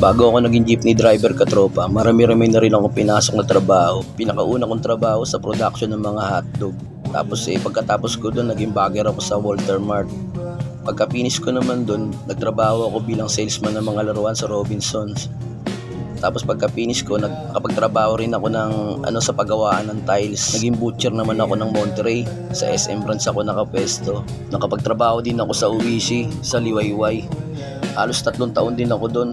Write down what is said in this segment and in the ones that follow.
Bago ako naging jeepney driver katropa, marami-rami na rin akong pinasok na trabaho. Pinakauna kong trabaho sa production ng mga hotdog. Tapos pagkatapos ko doon, naging bagger ako sa Walter Mart. Pagka-finish ko naman doon, nagtrabaho ako bilang salesman ng mga laruan sa Robinsons. Tapos pagka-finish ko, nakapagtrabaho rin ako ng sa paggawaan ng tiles. Naging butcher naman ako ng Monterey. Sa SM branch ako nakapwesto. Nakapagtrabaho din ako sa Uwishi, sa Liwayway. Halos 3 taon din ako doon.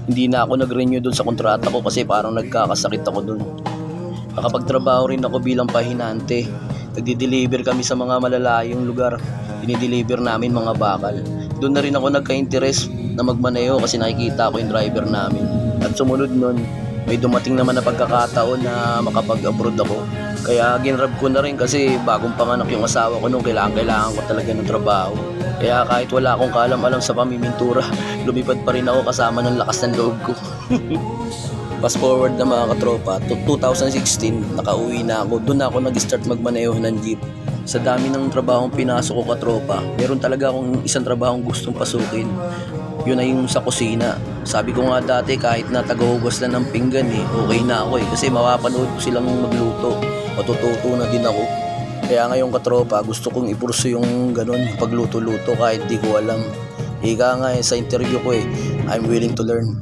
Hindi na ako nag-renew doon sa kontrata ko kasi parang nagkakasakit ako doon. Nakapagtrabaho rin ako bilang pahinante. Nagdi-deliver kami sa mga malalayong lugar. Dinideliver namin mga bakal. Doon na rin ako nagka-interest na magmaneho kasi nakikita ko yung driver namin. At sumunod nun, may dumating naman na pagkakataon na makapag-abroad ako. Kaya ginrab ko na rin kasi bagong panganak yung asawa ko nung kailangan ko talaga ng trabaho. Kaya kahit wala akong kaalam-alam sa pamimintura, lumipad pa rin ako kasama ng lakas ng loob ko. Fast forward na mga katropa, 2016, nakauwi na ako. Doon ako nag-start magmaneho ng jeep. Sa dami ng trabahong pinasok ko katropa, meron talaga akong isang trabahong gustong pasukin. Yun ay yung sa kusina. Sabi ko nga dati kahit na tagahugas lang ng pinggan okay na ako kasi mapapanood ko silang magluto. Matututo na din ako. Kaya ngayong katropa, gusto kong ipurso yung ganun, pagluto-luto kahit di ko alam. Ika nga sa interview ko I'm willing to learn.